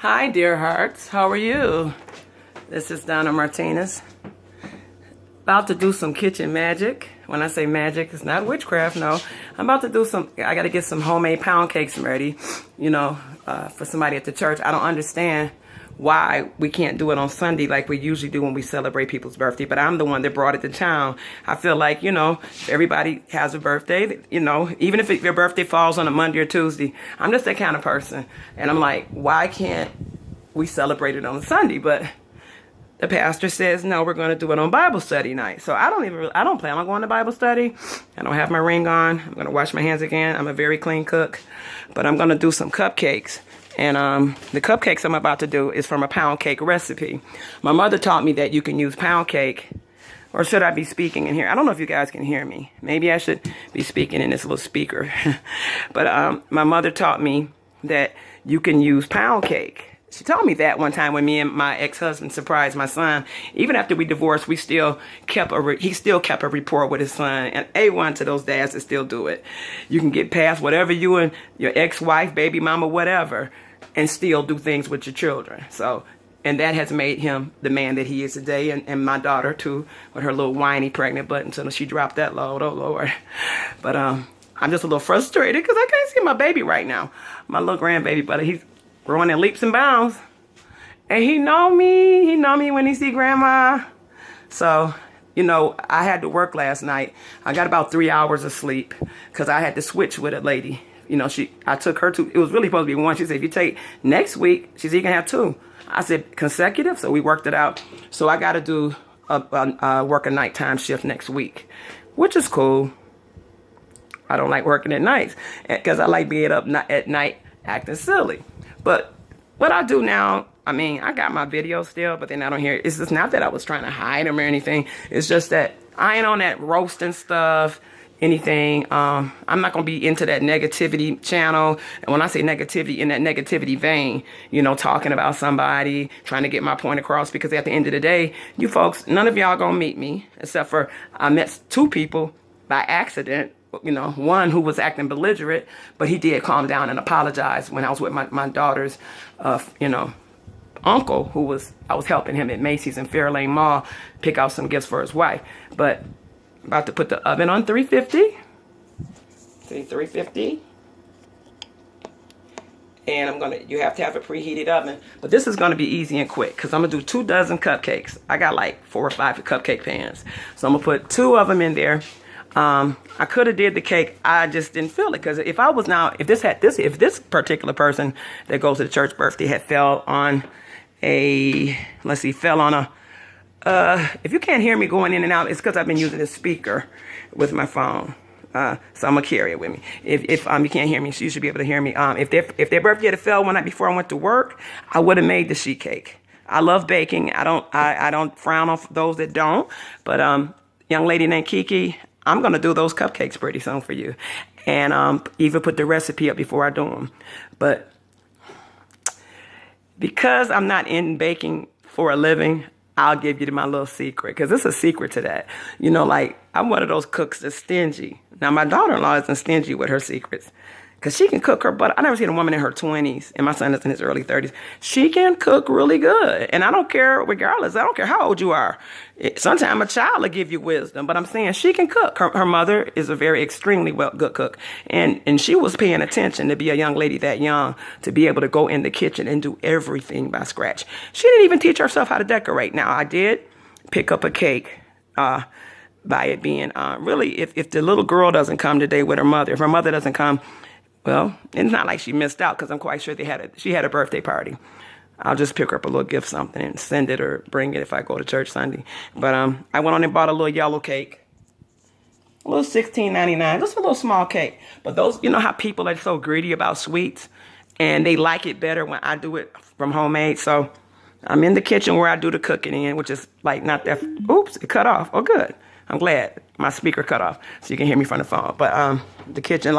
Hi, dear hearts. How are you? This is Donna Martinez. About to do some kitchen magic. When I say magic, it's not witchcraft, no. I'm about to do I got to get some homemade pound cakes ready, for somebody at the church. I don't understand why we can't do it on Sunday like we usually do when we celebrate people's birthday, but I'm the one that brought it to town. I feel like, if everybody has a birthday, even if your birthday falls on a Monday or Tuesday, I'm just that kind of person. And I'm like, why can't we celebrate it on Sunday? But the pastor says, no, we're going to do it on Bible study night. So I don't plan on going to Bible study. I don't have my ring on. I'm going to wash my hands again. I'm a very clean cook, but I'm going to do some cupcakes. And the cupcakes I'm about to do is from a pound cake recipe. My mother taught me that you can use pound cake, or should I be speaking in here? I don't know if you guys can hear me. Maybe I should be speaking in this little speaker. But my mother taught me that you can use pound cake. She told me that one time when me and my ex-husband surprised my son. Even after we divorced, he still kept a rapport with his son. And A1 to those dads that still do it. You can get past whatever you and your ex-wife, baby mama, whatever, and still do things with your children. So, and that has made him the man that he is today, and my daughter too, with her little whiny pregnant butt until she dropped that load. Oh Lord. But I'm just a little frustrated because I can't see my baby right now, my little grandbaby. But he's growing in leaps and bounds, and he know me when he see grandma. So, I had to work last night. I got about 3 hours of sleep because I had to switch with a lady. I took her to, it was really supposed to be one. She said, if you take next week, she said, you can have two. I said, consecutive? So we worked it out. So I got to do work a nighttime shift next week, which is cool. I don't like working at nights because I like being up at night acting silly. But what I do now, I got my videos still, but then I don't hear it. It's just not that I was trying to hide them or anything. It's just that I ain't on that roasting stuff, anything. I'm not going to be into that negativity channel. And when I say negativity, in that negativity vein, talking about somebody, trying to get my point across, because at the end of the day, you folks, none of y'all going to meet me, except for I met two people by accident. One who was acting belligerent, but he did calm down and apologize when I was with my daughter's, uncle, I was helping him at Macy's and Fairlane Mall pick out some gifts for his wife. But I'm about to put the oven on 350. See, 350. And you have to have a preheated oven. But this is going to be easy and quick because I'm going to do 2 dozen cupcakes. I got like 4 or 5 cupcake pans. So I'm going to put 2 of them in there. I could have did the cake. I just didn't feel it because if this particular person that goes to the church birthday had fell on if you can't hear me going in and out, it's because I've been using a speaker with my phone. So I'm gonna carry it with me. If you can't hear me, so you should be able to hear me. If their birthday had fell one night before I went to work, I would have made the sheet cake. I love baking. I don't frown on those that don't. But young lady named Kiki, I'm going to do those cupcakes pretty soon for you. And even put the recipe up before I do them. But because I'm not in baking for a living, I'll give you my little secret. Because it's a secret to that. I'm one of those cooks that's stingy. Now, my daughter-in-law isn't stingy with her secrets. Because she can cook her butter. I never seen a woman in her 20s, and my son is in his early 30s. She can cook really good. And I don't care, regardless, I don't care how old you are. Sometimes a child will give you wisdom, but I'm saying she can cook. Her mother is a very extremely good cook. And she was paying attention to be a young lady that young, to be able to go in the kitchen and do everything by scratch. She didn't even teach herself how to decorate. Now, I did pick up a cake by it being, really, if the little girl doesn't come today with her mother, if her mother doesn't come, well, it's not like she missed out because I'm quite sure she had a birthday party. I'll just pick her up a little gift, something, and send it or bring it if I go to church Sunday. But I went on and bought a little yellow cake, a little $16.99, just a little small cake. But those, how people are so greedy about sweets, and they like it better when I do it from homemade. So I'm in the kitchen where I do the cooking in, which is like not that. Oops, it cut off. Oh, good. I'm glad my speaker cut off so you can hear me from the phone. But the kitchen,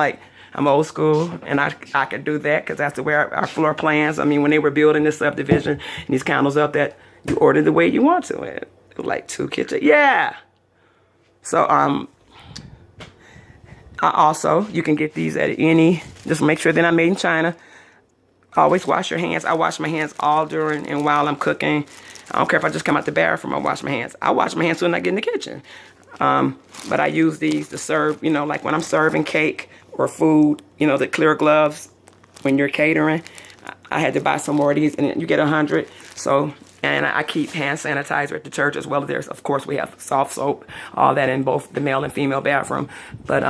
I'm old school, and I could do that because that's the way our floor plans. When they were building this subdivision and these condos up, that you order the way you want to. It was like 2 kitchens. Yeah. So I also, you can get these at just make sure they're not made in China. Always wash your hands. I wash my hands all during and while I'm cooking. I don't care if I just come out the bathroom, I wash my hands. I wash my hands when I get in the kitchen. But I use these to serve, you know, like when I'm serving cake or food, you know, the clear gloves when you're catering. I had to buy some more of these, and you get 100. So, and I keep hand sanitizer at the church as well. There's, of course, we have soft soap, all that in both the male and female bathroom. But,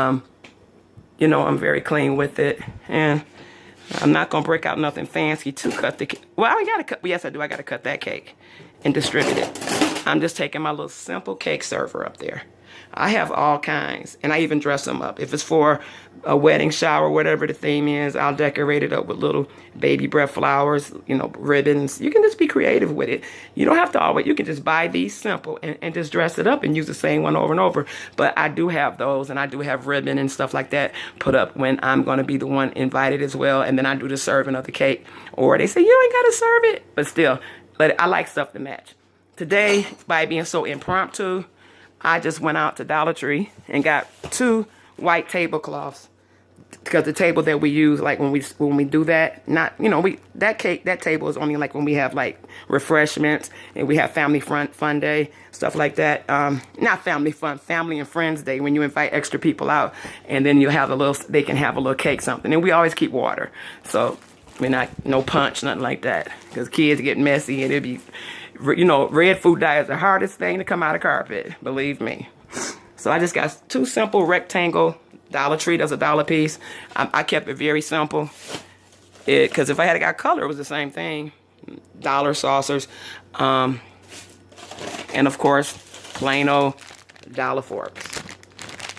you know, I'm very clean with it. And I'm not going to break out nothing fancy to cut the cake. Well, I got to cut. Yes, I do. I got to cut that cake and distribute it. I'm just taking my little simple cake server up there. I have all kinds, and I even dress them up. If it's for a wedding shower, whatever the theme is, I'll decorate it up with little baby breath flowers, you know, ribbons. You can just be creative with it. You don't have to always, you can just buy these simple and just dress it up and use the same one over and over. But I do have those, and I do have ribbon and stuff like that put up when I'm going to be the one invited as well. And then I do the serving of the cake. Or they say, you ain't got to serve it. But still, I like stuff to match. Today, by being so impromptu, I just went out to Dollar Tree and got 2 white tablecloths, because the table that we use, like when we do that, not, you know, that table is only like when we have like refreshments and we have family fun day, stuff like that. Not family and friends day, when you invite extra people out, and then you have they can have a little cake, something, and we always keep water. So we're not, no punch, nothing like that, because kids get messy and it'd be, you know, red food dye is the hardest thing to come out of carpet, believe me. So I just got 2 simple rectangle Dollar Tree. That's $1 piece. I kept it very simple, because if I had got color, it was the same thing. Dollar saucers, and of course, plain old dollar forks,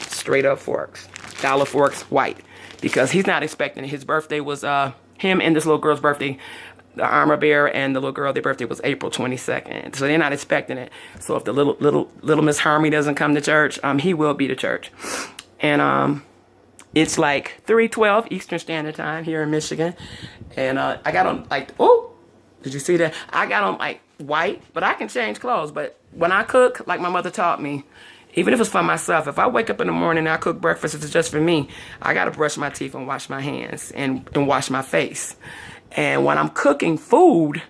straight up forks. Dollar forks, white, because he's not expecting it. His birthday was him and this little girl's birthday. The armor bearer and the little girl, their birthday was April 22nd. So they're not expecting it. So if the little Miss Hermie doesn't come to church, he will be to church. And it's like 3:12 Eastern Standard Time here in Michigan. And I got on like, oh, did you see that? I got on like white, but I can change clothes. But when I cook, like my mother taught me, even if it's for myself, if I wake up in the morning and I cook breakfast, it's just for me, I got to brush my teeth and wash my hands and wash my face. And when I'm cooking food,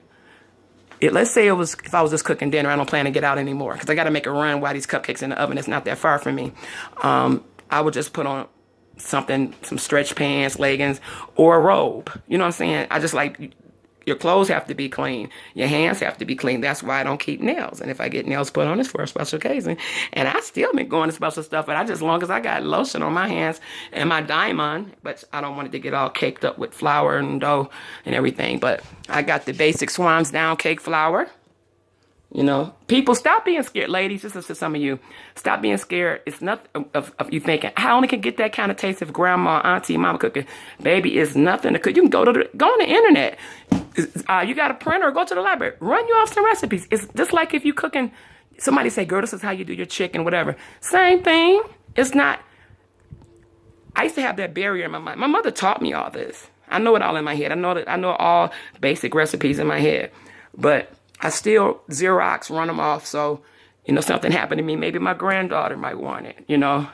let's say if I was just cooking dinner, I don't plan to get out anymore, because I got to make a run while these cupcakes in the oven. It's not that far from me. I would just put on some stretch pants, leggings, or a robe. You know what I'm saying? I just like, your clothes have to be clean. Your hands have to be clean. That's why I don't keep nails. And if I get nails put on, it's for a special occasion. And I still been going to special stuff, but as long as I got lotion on my hands and my diamond, but I don't want it to get all caked up with flour and dough and everything. But I got the basic Swan's Down cake flour. You know, people, stop being scared. Ladies, this is to some of you. Stop being scared. It's nothing of you thinking, I only can get that kind of taste if grandma, auntie, mama cooking. Baby, it's nothing to cook. You can go on the internet. You got a printer, go to the library. Run you off some recipes. It's just like if you cooking, somebody say, girl, this is how you do your chicken, whatever. Same thing. It's not. I used to have that barrier in my mind. My mother taught me all this. I know it all in my head. I know all basic recipes in my head. But I still Xerox, run them off, so, you know, something happened to me. Maybe my granddaughter might want it, you know.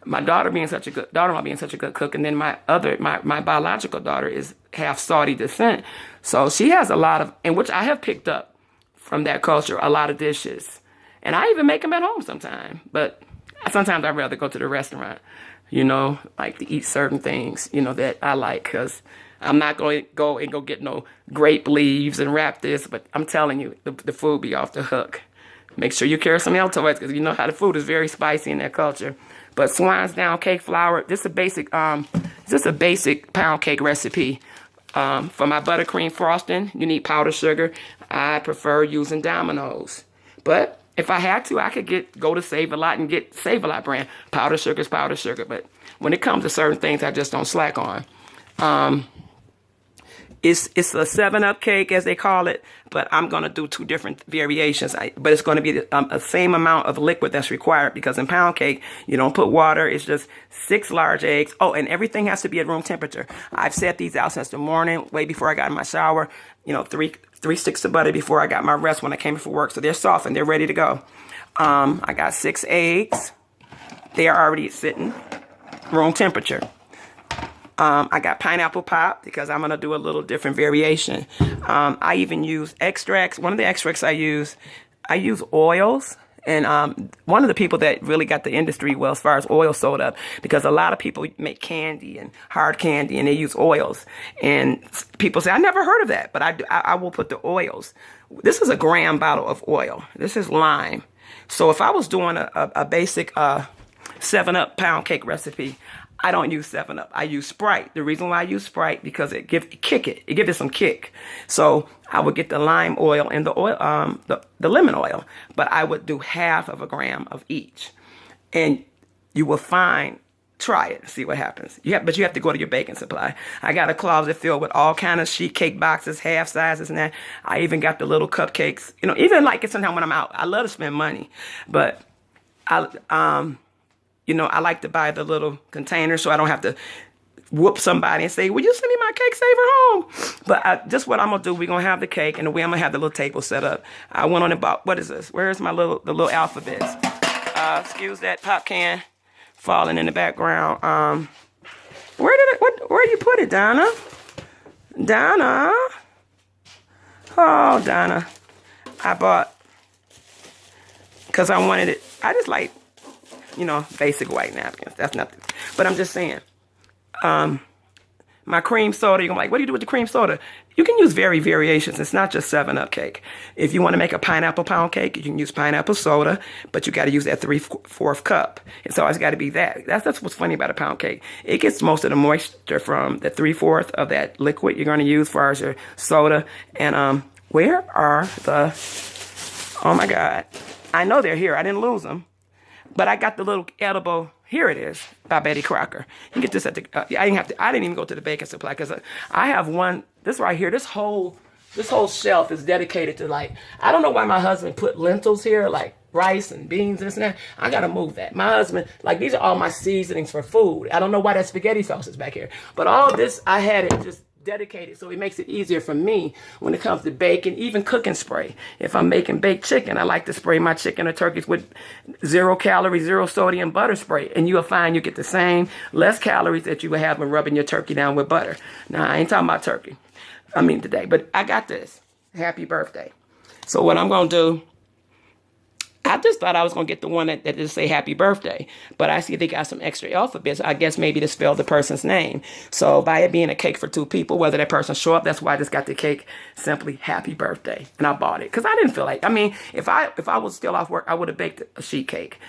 My daughter being such a good cook, and then my biological daughter is half Saudi descent. So she has a lot of, and which I have picked up from that culture, a lot of dishes. And I even make them at home sometimes. But sometimes I'd rather go to the restaurant, you know, like to eat certain things, you know, that I like, because I'm not going to go get no grape leaves and wrap this, but I'm telling you, the food be off the hook. Make sure you carry some Altoids, because you know how the food is very spicy in that culture. But Swan's Down cake flour, this is a basic pound cake recipe. For my buttercream frosting, you need powdered sugar. I prefer using Domino's. But if I had to, I could go to Save A Lot and get Save A Lot brand. Powdered sugar is powdered sugar. But when it comes to certain things, I just don't slack on. It's a 7-Up cake, as they call it, but I'm going to do 2 different variations. But it's going to be the same amount of liquid that's required, because in pound cake, you don't put water. It's just 6 large eggs. Oh, and everything has to be at room temperature. I've set these out since the morning, way before I got in my shower. You know, 3 sticks of butter before I got my rest when I came in for work. So they're soft and they're ready to go. I got 6 eggs. They are already sitting room temperature. I got pineapple pop because I'm going to do a little different variation. I even use extracts. One of the extracts I use oils. And one of the people that really got the industry well as far as oil soda, because a lot of people make candy and hard candy and they use oils. And people say, I never heard of that, but I will put the oils. This is a gram bottle of oil. This is lime. So if I was doing a basic 7-Up pound cake recipe, I don't use 7-Up. I use Sprite. The reason why I use Sprite, because it gives it some kick. So I would get the lime oil and the oil, the lemon oil, but I would do half of a gram of each. And you will find, try it, see what happens. But you have to go to your baking supply. I got a closet filled with all kind of sheet cake boxes, half sizes and that. I even got the little cupcakes. You know, even like sometimes when I'm out, I love to spend money, but you know, I like to buy the little container so I don't have to whoop somebody and say, will you send me my cake saver home? But just what I'm going to do, we're going to have the cake, and the way I'm going to have the little table set up. I went on and bought, what is this? Where's my the little alphabets? Excuse that pop can falling in the background. Where you put it, Donna? Donna? Oh, Donna. I bought, because I wanted it, I just like, you know, basic white napkins. That's nothing. But I'm just saying, my cream soda, you're like, what do you do with the cream soda? You can use variations. It's not just 7-Up cake. If you want to make a pineapple pound cake, you can use pineapple soda, but you got to use that 3/4 cup. It's always got to be that. That's what's funny about a pound cake. It gets most of the moisture from the 3/4 of that liquid you're going to use as far as your soda. And where are the, oh my God. I know they're here. I didn't lose them. But I got the little edible, here it is, by Betty Crocker. You get this at the, I didn't even go to the baking supply because I have one, this right here, this whole shelf is dedicated to, like, I don't know why my husband put lentils here, like rice and beans and this and that. I got to move that. My husband, like, these are all my seasonings for food. I don't know why that spaghetti sauce is back here. But all this, I had it just dedicated, so it makes it easier for me when it comes to baking, even cooking spray. If I'm making baked chicken, I like to spray my chicken or turkeys with 0 calorie, 0 sodium butter spray, and you'll find you get the same less calories that you would have when rubbing your turkey down with butter. Now, I ain't talking about turkey, I mean today, but I got this. Happy birthday. So what I'm going to do, I just thought I was going to get the one that just say happy birthday. But I see they got some extra alphabets. I guess maybe to spell the person's name. So by it being a cake for 2 people, whether that person show up, that's why I just got the cake simply happy birthday. And I bought it because I didn't feel like, I mean, if I was still off work, I would have baked a sheet cake.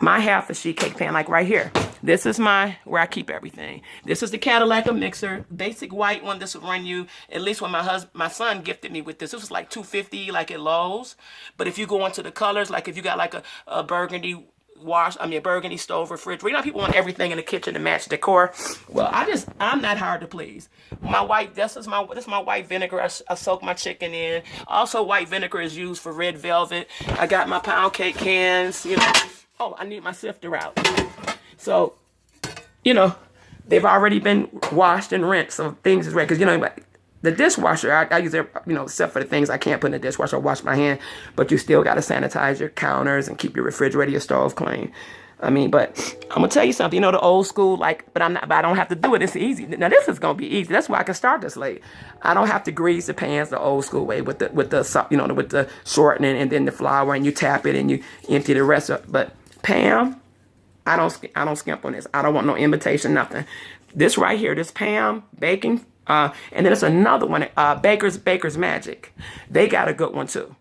My half a sheet cake pan, like right here. This is where I keep everything. This is the Cadillac mixer, basic white one. This will run you, at least when my son gifted me with this. This was like $2.50, like at Lowe's. But if you go into the colors, like if you got like a burgundy burgundy stove, refrigerator. You know, people want everything in the kitchen to match decor. Well, I'm not hard to please. This is my white vinegar. I soak my chicken in. Also, white vinegar is used for red velvet. I got my pound cake cans, you know. Oh, I need my sifter out. So, you know, they've already been washed and rinsed, so things is ready. Because, you know, the dishwasher, I use it, you know, except for the things I can't put in the dishwasher, I wash my hand. But you still got to sanitize your counters and keep your refrigerator, your stove clean. I mean, but I'm going to tell you something. You know, the old school, like, but I don't have to do it. It's easy. Now, this is going to be easy. That's why I can start this late. I don't have to grease the pans the old school way with the shortening and then the flour, and you tap it and you empty the rest of it. But Pam, I don't skimp on this. I don't want no invitation, nothing. This right here, this Pam baking, and then there's another one, Baker's Magic. They got a good one too.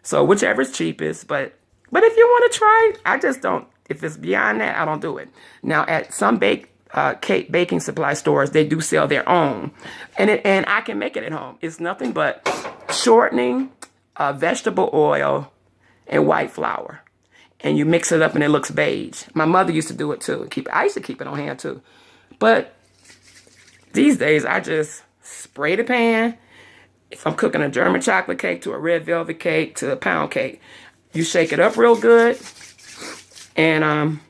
So whichever is cheapest, but if you want to try, I just don't. If it's beyond that, I don't do it. Now at some cake baking supply stores, they do sell their own, and I can make it at home. It's nothing but shortening, vegetable oil, and white flour. And you mix it up and it looks beige. My mother used to do it too. I used to keep it on hand too. But these days, I just spray the pan. If I'm cooking a German chocolate cake to a red velvet cake to a pound cake, you shake it up real good and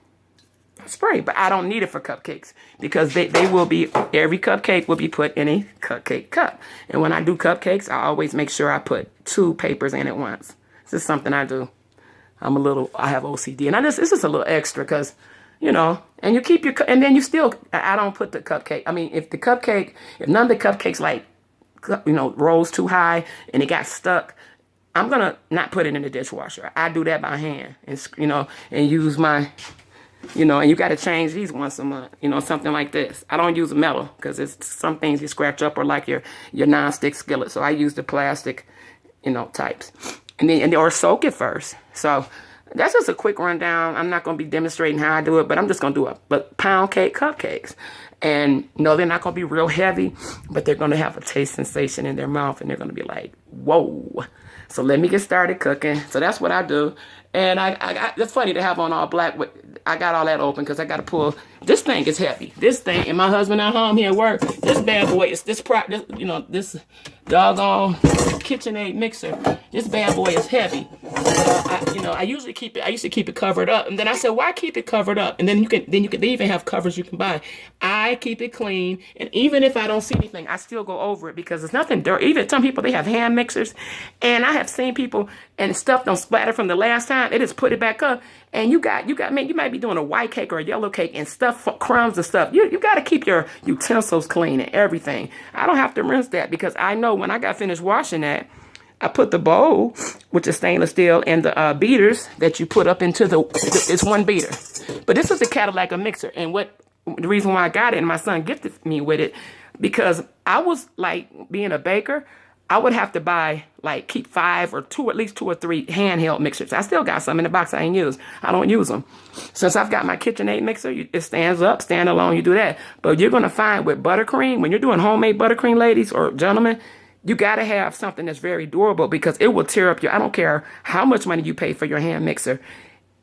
spray. But I don't need it for cupcakes because they will be, every cupcake will be put in a cupcake cup. And when I do cupcakes, I always make sure I put 2 papers in at once. This is something I do. I have OCD. And this is a little extra because you know, and you keep your, and then you still, I don't put the cupcake. I mean, if none of the cupcakes like, you know, rose too high and it got stuck, I'm going to not put it in the dishwasher. I do that by hand and, you know, and use my, you know, and you got to change these once a month, you know, something like this. I don't use metal because it's some things you scratch up or like your non-stick skillet. So I use the plastic, you know, types. And then, or soak it first. So that's just a quick rundown. I'm not going to be demonstrating how I do it, but I'm just going to do it. But pound cake cupcakes. And no, they're not going to be real heavy, but they're going to have a taste sensation in their mouth, and they're going to be like, whoa. So let me get started cooking. So that's what I do. And it's funny to have on all black. I got all that open because I got to pull. This thing is heavy. This thing, and my husband at home here at work, this bad boy is this doggone KitchenAid mixer. This bad boy is heavy. But, you know, I used to keep it covered up. And then I said, why keep it covered up? And then they even have covers you can buy. I keep it clean. And even if I don't see anything, I still go over it because there's nothing dirty. Even some people, they have hand mixers. And I have seen people and stuff don't splatter from the last time. They just put it back up. And you might be doing a white cake or a yellow cake and stuff, crumbs and stuff. You got to keep your utensils clean and everything. I don't have to rinse that because I know when I got finished washing that, I put the bowl, which is stainless steel, and the beaters that you put up into it's one beater. But this is a Cadillac mixer. And the reason why I got it and my son gifted me with it, because I was like being a baker, I would have to buy, like, keep 5 or 2, at least 2 or 3 handheld mixers. I still got some in the box I ain't used. I don't use them. Since I've got my KitchenAid mixer, it stands up, stand alone, you do that. But you're going to find with buttercrram, when you're doing homemade buttercrram, ladies or gentlemen, you got to have something that's very durable because it will tear up I don't care how much money you pay for your hand mixer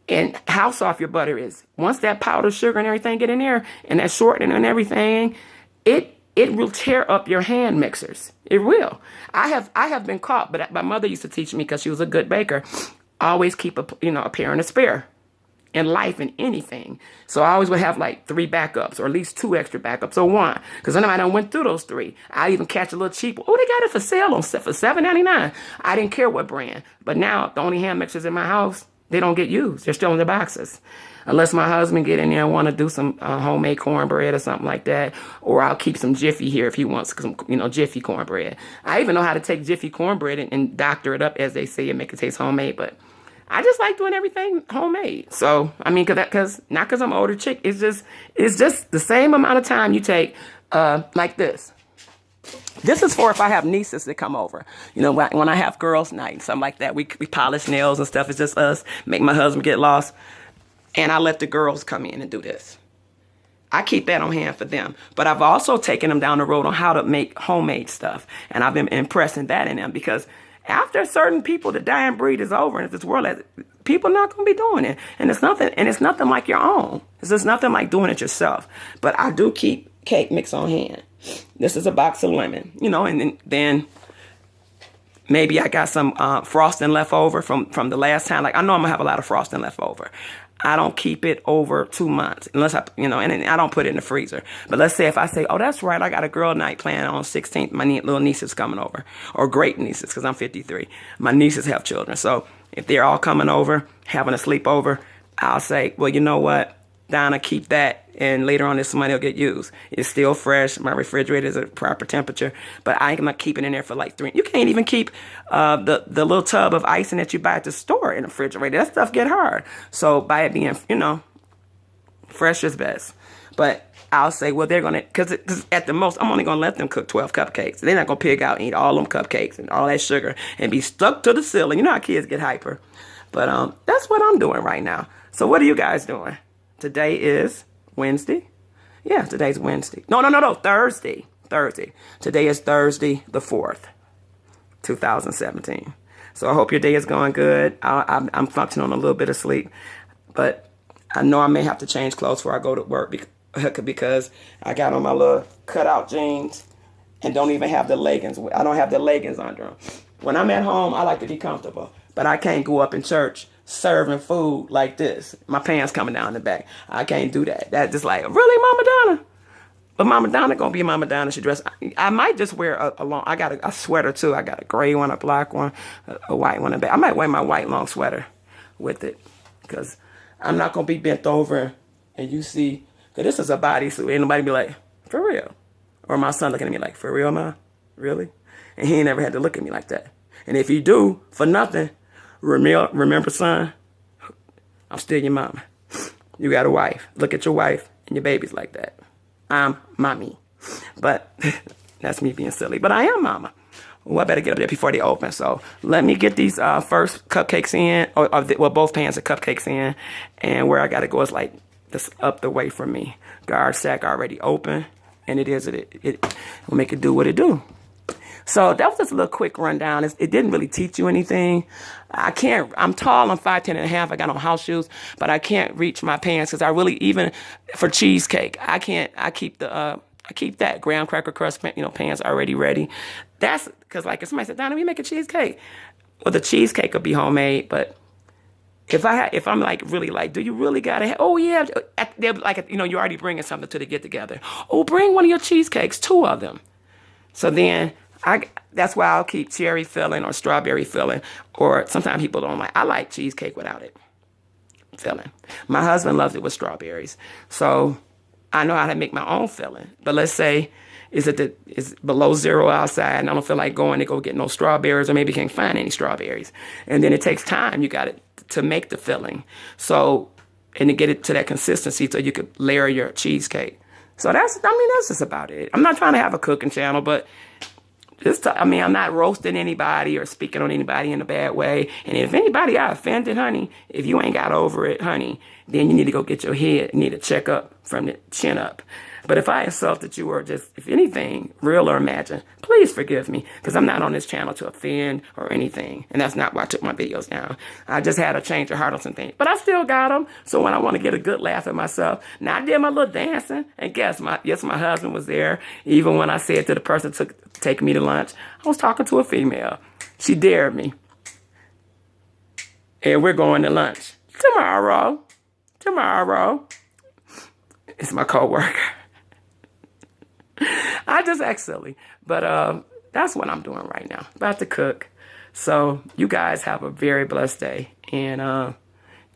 and how soft your butter is. Once that powdered sugar and everything get in there and that shortening and everything, it will tear up your hand mixers. It will. I have been caught, but my mother used to teach me because she was a good baker. Always keep a pair and a spare in life and anything. So I always would have like 3 backups or at least 2 extra backups or 1. Because then I done went through those 3. I even catch a little cheap. Oh, they got it for sale for $7.99. I didn't care what brand. But now the only hand mixers in my house, they don't get used. They're still in the boxes. Unless my husband get in there and want to do some homemade cornbread or something like that. Or I'll keep some Jiffy here if he wants some, Jiffy cornbread. I even know how to take Jiffy cornbread and doctor it up, as they say, and make it taste homemade. But I just like doing everything homemade. So, I mean, not because I'm an older chick. It's just the same amount of time you take like this. This is for if I have nieces that come over. When I have girls' night, something like that. We polish nails and stuff. It's just us. Make my husband get lost. And I let the girls come in and do this. I keep that on hand for them. But I've also taken them down the road on how to make homemade stuff. And I've been impressing that in them because after certain people, the dying breed is over. And if this world people are not going to be doing it. And it's nothing like your own. It's just nothing like doing it yourself. But I do keep cake mix on hand. This is a box of lemon, and then maybe I got some frosting left over from the last time. Like, I know I'm going to have a lot of frosting left over. I don't keep it over 2 months unless and I don't put it in the freezer. But let's say if I say, oh, that's right, I got a girl night planned on 16th. My little niece is coming over, or great nieces, because I'm 53. My nieces have children. So if they're all coming over, having a sleepover, I'll say, well, you know what, Donna, keep that. And later on this money will get used. It's still fresh. My refrigerator is at proper temperature. But I ain't going to keep it in there for like 3. You can't even keep the little tub of icing that you buy at the store in the refrigerator. That stuff get hard. So by it being, fresh is best. But I'll say, well, they're going to, because at the most, I'm only going to let them cook 12 cupcakes. They're not going to pig out and eat all them cupcakes and all that sugar and be stuck to the ceiling. You know how kids get hyper. But that's what I'm doing right now. So what are you guys doing? Today is Wednesday? Yeah, today's Wednesday. No, Thursday. Today is Thursday the 4th, 2017. So I hope your day is going good. I'm functioning on a little bit of sleep. But I know I may have to change clothes before I go to work because I got on my little cutout jeans and don't even have the leggings. I don't have the leggings under them. When I'm at home, I like to be comfortable. But I can't go up in church serving food like this. My pants coming down the back. I can't do that. That's just like, really, Mama Donna? But Mama Donna gonna be Mama Donna. She dress. I might just wear a long. I got a sweater too. I got a gray one, a black one, a white one. I might wear my white long sweater with it because I'm not gonna be bent over and you see, because this is a bodysuit, ain't nobody be like, for real. Or my son looking at me like, for real, ma? Really? And he ain't never had to look at me like that. And if you do, for nothing, remember, son, I'm still your mama. You got a wife. Look at your wife and your babies like that. I'm mommy. But that's me being silly. But I am mama. Well, I better get up there before they open. So let me get these first cupcakes in, well, both pans of cupcakes in. And where I got to go is like this up the way from me. Guard sack already open. And it will make it do what it do. So that was just a little quick rundown. It didn't really teach you anything. I'm tall, I'm 5'10" and a half. I got on house shoes, but I can't reach my pants because I really, even for cheesecake, I keep that graham cracker crust, pans already ready. That's because like if somebody said, Donna, we make a cheesecake. Well, the cheesecake will be homemade, but if I'm like really like, do you really gotta have, oh yeah, they're like, you're already bringing something to the get together. Oh, bring one of your cheesecakes, 2 of them. So then that's why I'll keep cherry filling or strawberry filling, or sometimes people don't like, I like cheesecake without it filling. My husband loves it with strawberries. So I know how to make my own filling. But let's say it's below 0 outside and I don't feel like going to go get no strawberries, or maybe can't find any strawberries. And then it takes time. You got to make the filling. So, and to get it to that consistency so you could layer your cheesecake. So that's just about it. I'm not trying to have a cooking channel, but I'm not roasting anybody or speaking on anybody in a bad way. And if anybody I offended, honey, if you ain't got over it, honey, then you need to go get your head, you need to check up from the chin up. But if I insulted you or just, if anything, real or imagined, please forgive me, because I'm not on this channel to offend or anything. And that's not why I took my videos down. I just had a change of heart on some things. But I still got them. So when I want to get a good laugh at myself, now I did my little dancing. And yes, my husband was there. Even when I said to the person taking me to lunch, I was talking to a female. She dared me. And we're going to lunch. Tomorrow. It's my coworker. I just act silly. But that's what I'm doing right now. About to cook. So you guys have a very blessed day. And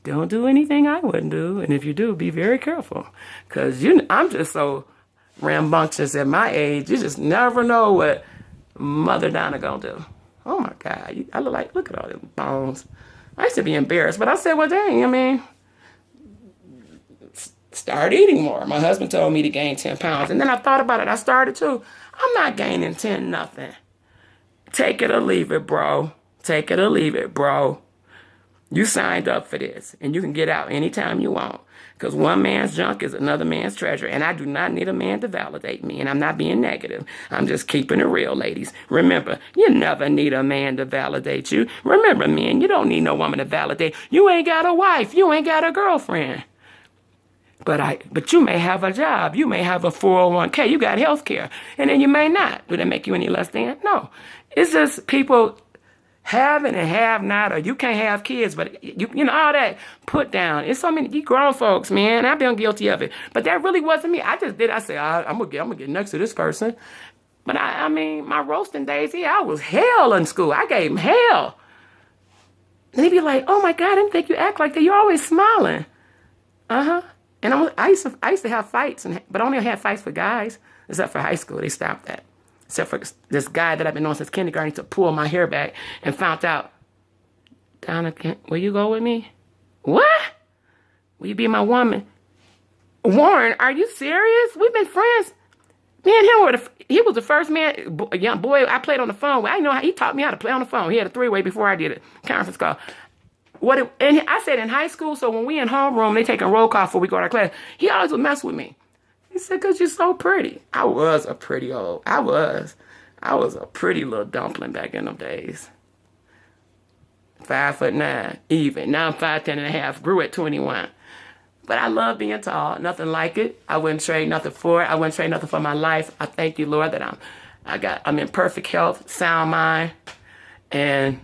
don't do anything I wouldn't do. And if you do, be very careful. Because I'm just so rambunctious at my age. You just never know what Mother Donna gonna do. Oh my God. I look at all them bones. I used to be embarrassed. But I said, well, dang, start eating more. My husband told me to gain 10 pounds. And then I thought about it. I started too. I'm not gaining 10 nothing. Take it or leave it, bro. Take it or leave it, bro. You signed up for this. And you can get out anytime you want. Because one man's junk is another man's treasure. And I do not need a man to validate me. And I'm not being negative. I'm just keeping it real, ladies. Remember, you never need a man to validate you. Remember, men, you don't need no woman to validate. You ain't got a wife. You ain't got a girlfriend. But you may have a job. You may have a 401k. You got health care. And then you may not. Would that make you any less than? No. It's just people having and have not, or you can't have kids, but you know, all that put down. It's so many, you grown folks, man. I've been guilty of it. But that really wasn't me. I just did. I said, I'm gonna get next to this person. But my roasting days, I was hell in school. I gave him hell. And he'd be like, oh my God, I didn't think you act like that. You're always smiling. Uh-huh. And I used to have fights, but I only had fights for guys, except for high school. They stopped that. Except for this guy that I've been knowing since kindergarten to pull my hair back and found out, Donna, will you go with me? What? Will you be my woman? Warren, are you serious? We've been friends. Me and him he was the first man, a young boy I played on the phone with. I know how he taught me how to play on the phone. He had a 3-way before I did it. Conference call. And I said in high school, so when we in homeroom, they taking roll call before we go to our class, he always would mess with me. He said, because you're so pretty. I was a pretty little dumpling back in them days. 5'9", even. Now I'm 5'10" and a half, grew at 21. But I love being tall, nothing like it. I wouldn't trade nothing for it. I wouldn't trade nothing for my life. I thank you, Lord, that I'm in perfect health, sound mind, and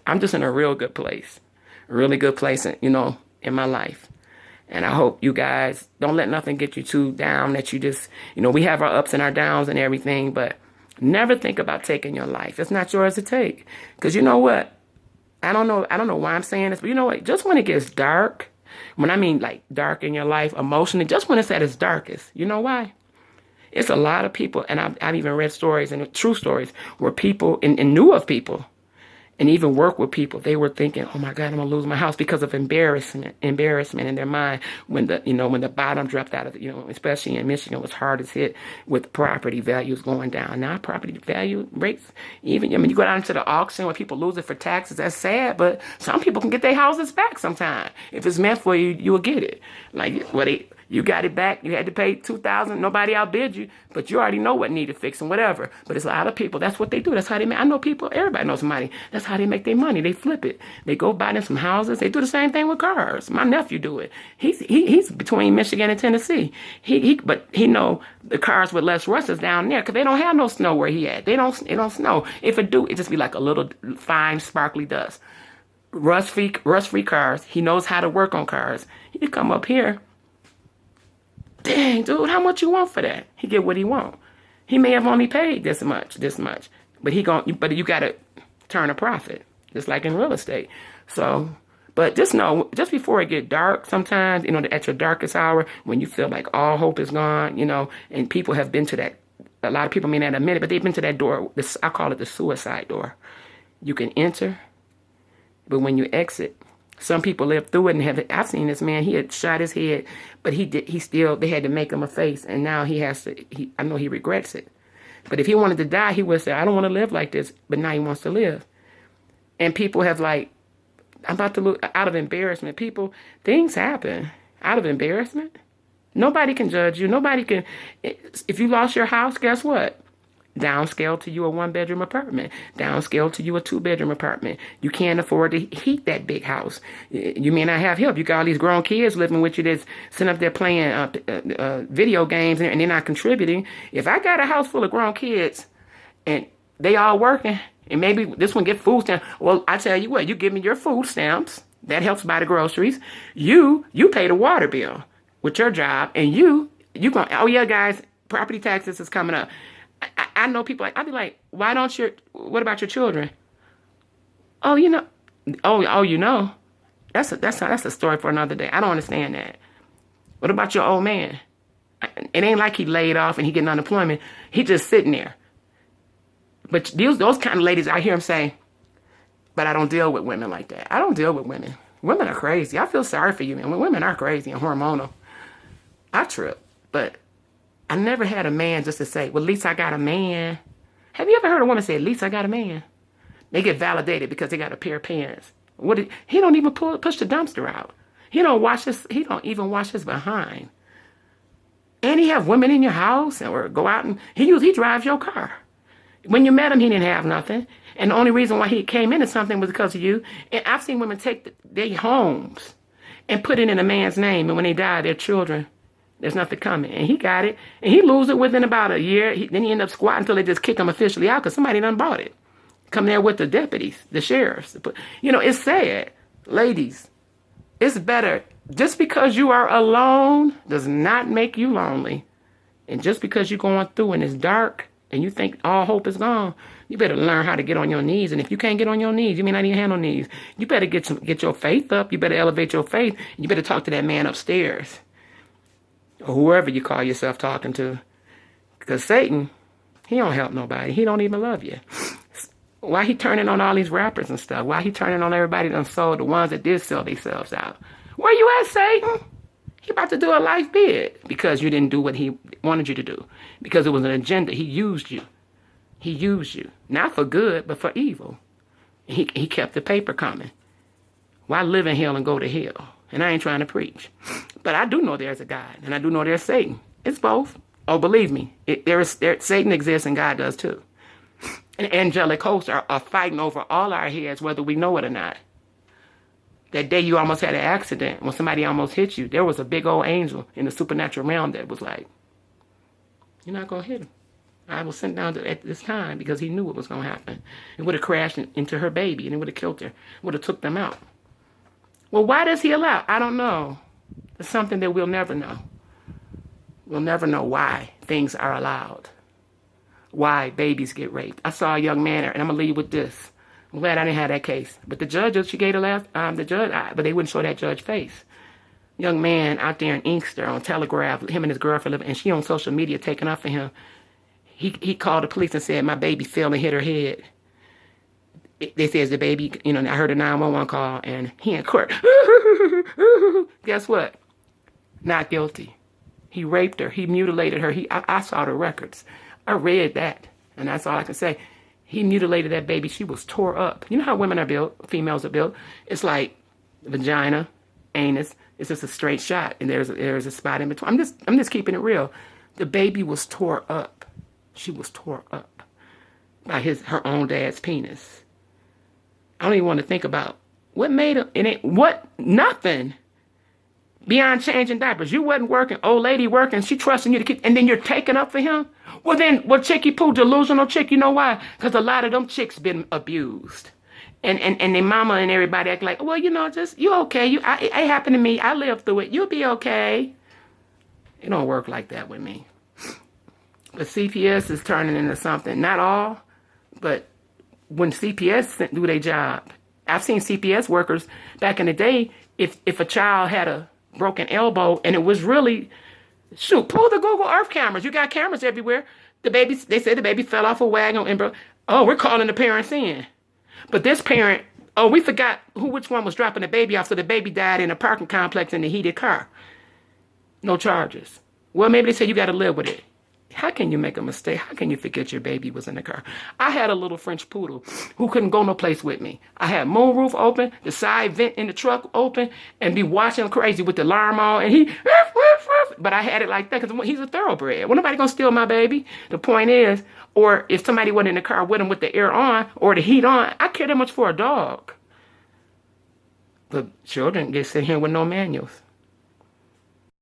I'm just in a real good place. A really good place, in my life. And I hope you guys don't let nothing get you too down that you just, we have our ups and our downs and everything, but never think about taking your life. It's not yours to take. Because you know what? I don't know why I'm saying this, but you know what? Just when it gets dark, When I mean like dark in your life emotionally, just when it's at its darkest. You know why? It's a lot of people, and I've even read stories and true stories where people and knew of people and even work with people. They were thinking, "Oh my God, I'm gonna lose my house," because of embarrassment in their mind when the bottom dropped out of especially in Michigan was hardest hit with property values going down. Now property value rates, even you go down to the auction where people lose it for taxes. That's sad, but some people can get their houses back sometime. If it's meant for you, you will get it. Like you got it back. You had to pay $2,000. Nobody outbid you, but you already know what needed fixing, whatever. But it's a lot of people. That's what they do. That's how they make. I know people. Everybody knows somebody. That's how they make their money. They flip it. They go buy them some houses. They do the same thing with cars. My nephew do it. He's between Michigan and Tennessee. But he know the cars with less rust is down there because they don't have no snow where he at. It don't snow. If it do, it just be like a little fine sparkly dust. Rust-free cars. He knows how to work on cars. He come up here. Dang, dude, how much you want for that? He get what he want. He may have only paid this much, but you got to turn a profit, just like in real estate. So, but just know, just before it get dark, sometimes at your darkest hour, when you feel like all hope is gone, and people have been to that. A lot of people may not admit it, but they've been to that door. I call it the suicide door. You can enter, but when you exit. Some people lived through it and I've seen this man, he had shot his head, but they had to make him a face. And now I know he regrets it. But if he wanted to die, he would say, I don't want to live like this. But now he wants to live. And people have I'm about to look out of embarrassment. Things happen out of embarrassment. Nobody can judge you. Nobody can. If you lost your house, guess what? Downscale to you a 1-bedroom apartment. Downscale to you a 2-bedroom apartment. You can't afford to heat that big house. You may not have help. You got all these grown kids living with you that's sitting up there playing video games and they're not contributing. If I got a house full of grown kids and they all working and maybe this one get food stamps, well, I tell you what, you give me your food stamps. That helps buy the groceries. You pay the water bill with your job and you going, oh yeah, guys, property taxes is coming up. I know people I'll be like, what about your children? Oh, that's a story for another day. I don't understand that. What about your old man? It ain't like he laid off and he getting unemployment. He just sitting there. But those kind of ladies, I hear them say, but I don't deal with women like that. I don't deal with women. Women are crazy. I feel sorry for you, man. Women are crazy and hormonal. I trip, but I never had a man just to say, well, at least I got a man. Have you ever heard a woman say, at least I got a man? They get validated because they got a pair of pants. He don't even push the dumpster out. He don't even wash his behind. And he have women in your house or go out and he drives your car. When you met him, he didn't have nothing. And the only reason why he came into something was because of you. And I've seen women take their homes and put it in a man's name. And when they die, their children, there's nothing coming. And he got it. And he lose it within about a year. Then he end up squatting until they just kick him officially out because somebody done bought it. Come there with the deputies, the sheriffs. It's sad. Ladies, it's better. Just because you are alone does not make you lonely. And just because you're going through and it's dark and you think all hope is gone, you better learn how to get on your knees. And if you can't get on your knees, you may not even have no knees. You better get your faith up. You better elevate your faith. And you better talk to that man upstairs. Or whoever you call yourself talking to. Because Satan, he don't help nobody. He don't even love you. Why he turning on all these rappers and stuff? Why he turning on everybody that sold the ones that did sell themselves out? Where you at, Satan? He about to do a life bid because you didn't do what he wanted you to do. Because it was an agenda. He used you. He used you. Not for good, but for evil. He kept the paper coming. Why live in hell and go to hell? And I ain't trying to preach. But I do know there's a God. And I do know there's Satan. It's both. Oh, believe me. Satan exists and God does too. And angelic hosts are fighting over all our heads, whether we know it or not. That day you almost had an accident, when somebody almost hit you, there was a big old angel in the supernatural realm that was like, you're not going to hit him. I was sent down at this time because he knew what was going to happen. It would have crashed into her baby and it would have killed her. It would have took them out. Well, why does he allow? I don't know. It's something that we'll never know. We'll never know why things are allowed. Why babies get raped. I saw a young man, and I'm going to leave with this. I'm glad I didn't have that case. But the judge, she gave but they wouldn't show that judge face. young man out there in Inkster on Telegraph, him and his girlfriend live, and she on social media taking off for him. He called the police and said, my baby fell and hit her head. They says the baby, you know, I heard a 911 call, and he in court. Guess what? Not guilty. He raped her. He mutilated her. I saw the records. I read that, and that's all I can say. He mutilated that baby. She was tore up. You know how women are built, females are built? It's like vagina, anus. It's just a straight shot, and there's a spot in between. I'm just keeping it real. The baby was tore up. She was tore up by her own dad's penis. I don't even want to think about what made him. Nothing. Beyond changing diapers. You wasn't working, old lady working, she trusting you to keep, and then you're taking up for him? Well, Chicky Poo, delusional chick, you know why? Because a lot of them chicks been abused. And their mama and everybody act like, well, you know, just, you okay. It happened to me. I lived through it. You'll be okay. It don't work like that with me. But CPS is turning into something. Not all, but when CPS do their job. I've seen CPS workers back in the day, if a child had a broken elbow and it was really, shoot, pull the Google Earth cameras. You got cameras everywhere. They said the baby fell off a wagon and broke. Oh, we're calling the parents in. But this parent, we forgot which one was dropping the baby off, so the baby died in a parking complex in the heated car. No charges. Well, maybe they said you got to live with it. How can you make a mistake? How can you forget your baby was in the car? I had a little French poodle who couldn't go no place with me. I had moonroof open, the side vent in the truck open, and be watching crazy with the alarm on, and he, but I had it like that because he's a thoroughbred. Well, nobody gonna steal my baby. The point is, or if somebody went in the car with him with the air on or the heat on, I care that much for a dog. But children get sent here with no manuals.